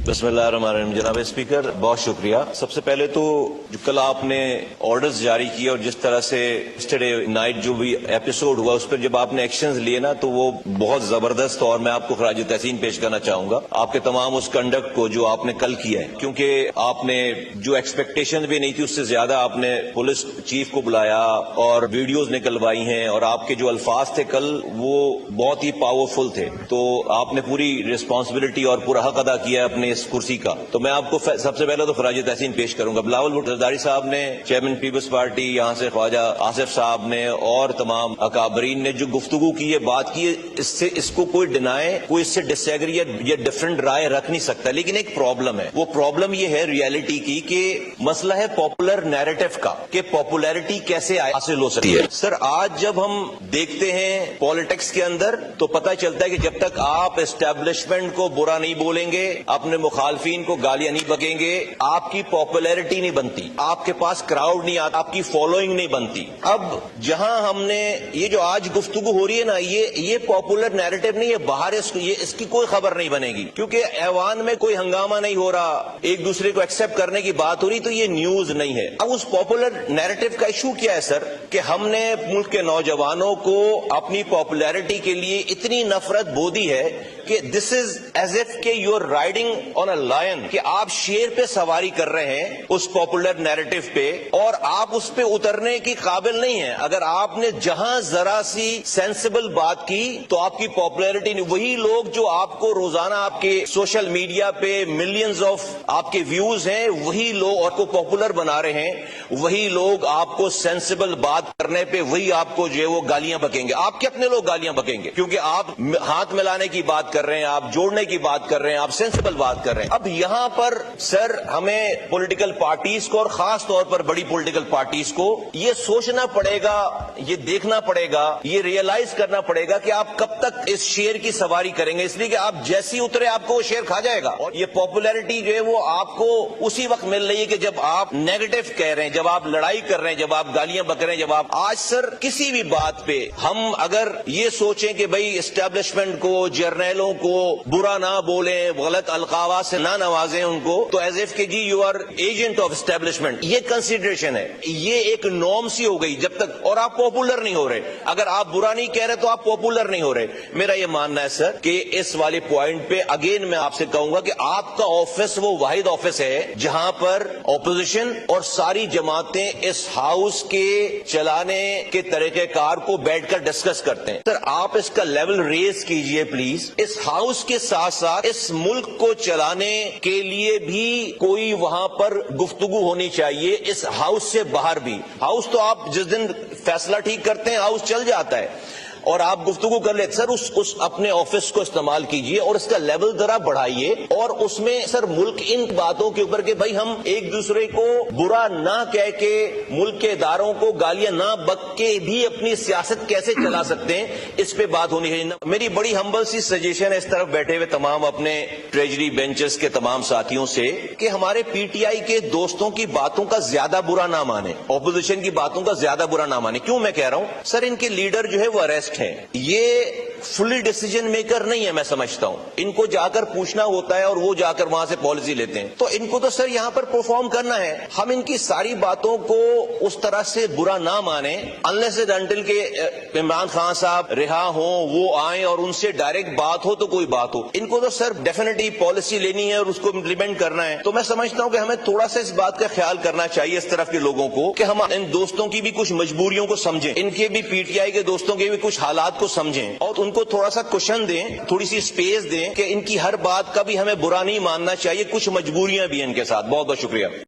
बिस्मिल्लाहिर्रहमानिर्रहीम। जनाब स्पीकर, बहुत शुक्रिया। सबसे पहले तो जो कल आपने ऑर्डर्स जारी किए और जिस तरह से यस्टरडे नाइट जो भी एपिसोड हुआ उस पर जब आपने एक्शंस लिए ना, तो वो बहुत जबरदस्त, और मैं आपको खराज तहसीन पेश करना चाहूंगा आपके तमाम उस कंडक्ट को जो आपने कल किया है, क्योंकि आपने जो एक्सपेक्टेशन भी नहीं थी उससे ज्यादा आपने पुलिस चीफ को बुलाया और वीडियोज निकलवाई हैं, और आपके जो अल्फाज थे कल वो बहुत ही पावरफुल थे। तो आपने पूरी रिस्पॉन्सिबिलिटी और पूरा हक अदा किया अपने इस कुर्सी का। तो मैं आपको सबसे पहले तो खराज तहसीन पेश करूंगा। बिलावल जरदारी साहब ने, चेयरमैन पीपल्स पार्टी, यहाँ से ख्वाजा आसिफ साहब ने और तमाम अकाबरीन ने जो गुफ्तगू की है, बात की है, इससे इसको कोई डिनाए, कोई इससे डिसएग्री या डिफरेंट राय रख नहीं सकता। लेकिन एक प्रॉब्लम है, वो प्रॉब्लम ये है रियलिटी की कि मसला है पॉपुलर नैरेटिव का, कि पॉपुलैरिटी कैसे हासिल हो सकती है। सर, आज जब हम देखते हैं पॉलिटिक्स के अंदर तो पता चलता है कि जब तक आप एस्टेब्लिशमेंट को बुरा नहीं बोलेंगे, अपने मुखालफिन को गालियां नहीं बकेंगे, आपकी पॉपुलैरिटी नहीं बनती, आपके पास क्राउड नहीं आता, आपकी फॉलोइंग नहीं बनती। अब जहां हमने ये जो आज गुफ्तगू हो रही है ना, ये पॉपुलर नैरेटिव नहीं है, बाहर इसकी कोई खबर नहीं बनेगी, क्योंकि ऐवान में कोई हंगामा नहीं हो रहा, एक दूसरे को एक्सेप्ट करने की बात हो रही, तो ये न्यूज नहीं है। अब उस पॉपुलर नैरेटिव का इशू क्या है सर, कि हमने मुल्क के नौजवानों को अपनी पॉपुलैरिटी के लिए इतनी नफरत बो दी है कि दिस इज एज इफ के you are riding on a lion, कि आप शेर पे सवारी कर रहे हैं उस पॉपुलर नैरेटिव पे, और आप उस पे उतरने की काबिल नहीं है। अगर आपने जहां जरा सी सेंसिबल बात की तो आपकी पॉपुलैरिटी नहीं। वही लोग जो आपको रोजाना आपके सोशल मीडिया पे मिलियंस ऑफ आपके व्यूज हैं, वही लोग आपको पॉपुलर बना रहे हैं, वही लोग आपको सेंसिबल बात करने पे वही आपको जो है वो गालियां बकेंगे। आपके अपने लोग गालियां बकेंगे, क्योंकि आप हाथ मिलाने की बात कर रहे हैं, आप जोड़ने की बात कर रहे हैं, आप सेंसिबल बात कर रहे हैं। अब यहां पर सर हमें पॉलिटिकल पार्टीज को और खास तौर पर बड़ी पॉलिटिकल पार्टीज को ये सोचना पड़ेगा, ये देखना पड़ेगा, ये रियलाइज करना पड़ेगा कि आप कब तक इस शेर की सवारी करेंगे। इसलिए कि आप जैसी उतरे आपको वो शेर खा जाएगा, और ये पॉपुलैरिटी जो है वो आपको उसी वक्त मिल रही है कि जब आप नेगेटिव कह रहे हैं, जब आप लड़ाई कर रहे हैं, जब आप गालियां बक रहे हैं, जब आप आज सर किसी भी बात पे हम अगर ये सोचें कि भाई एस्टेब्लिशमेंट को, जर्नैलों को बुरा ना बोले, गलत अलकावा से ना नवाजें उनको, तो एज इफ के जी you are agent of establishment, ये कंसिडरेशन है, ये एक नॉर्म सी हो गई जब तक, और आप पॉपुलर नहीं हो रहे। अगर आप बुरा नहीं कह रहे तो आप पॉपुलर नहीं हो रहे। मेरा ये मानना है सर कि इस वाले पॉइंट पे अगेन मैं आपसे कहूंगा कि आपका ऑफिस वो वाहिद ऑफिस है जहां पर ऑपोजिशन और सारी जमातें इस हाउस के चलाने के तरीकेकार को बैठकर डिस्कस करते हैं। सर आप इसका लेवल रेज कीजिए प्लीज। इस हाउस के साथ साथ इस मुल्क को चलाने के लिए भी कोई वहां पर गुफ्तगू होनी चाहिए, इस हाउस से बाहर भी। हाउस तो आप जिस दिन फैसला ठीक करते हैं हाउस चल जाता है, और आप गुफ्तगू कर लेते सर, उस अपने ऑफिस को इस्तेमाल कीजिए और इसका लेवल जरा बढ़ाइए, और उसमें सर मुल्क इन बातों के ऊपर कि भाई हम एक दूसरे को बुरा ना कह के, मुल्क के इदारों को गालियां ना बक के भी अपनी सियासत कैसे चला सकते हैं, इस पे बात होनी चाहिए। मेरी बड़ी हम्बल सी सजेशन है इस तरफ बैठे हुए तमाम अपने ट्रेजरी बेंचेस के तमाम साथियों से, कि हमारे पीटीआई के दोस्तों की बातों का ज्यादा बुरा ना माने, ऑपोजिशन की बातों का ज्यादा बुरा ना माने। क्यों मैं कह रहा हूं सर, इनके लीडर जो है वो अरेस्ट है, ये फुली डिसीजन मेकर नहीं है। मैं समझता हूं इनको जाकर पूछना होता है और वो जाकर वहां से पॉलिसी लेते हैं, तो इनको तो सर यहां पर परफॉर्म करना है। हम इनकी सारी बातों को उस तरह से बुरा ना माने, अनलेस एंड अनटिल के इमरान खान साहब रिहा हो, वो आए और उनसे डायरेक्ट बात हो तो कोई बात हो। इनको तो सर डेफिनेटली पॉलिसी लेनी है और उसको इम्प्लीमेंट करना है। तो मैं समझता हूं कि हमें थोड़ा सा इस बात का ख्याल करना चाहिए इस तरफ के लोगों को, कि हम इन दोस्तों की भी कुछ मजबूरियों को समझें, इनके भी पीटीआई के दोस्तों के भी कुछ हालात को समझें, और उनको थोड़ा सा कुशन दें, थोड़ी सी स्पेस दें कि इनकी हर बात का भी हमें बुरा नहीं मानना चाहिए, कुछ मजबूरियां भी हैं इनके साथ। बहुत बहुत शुक्रिया।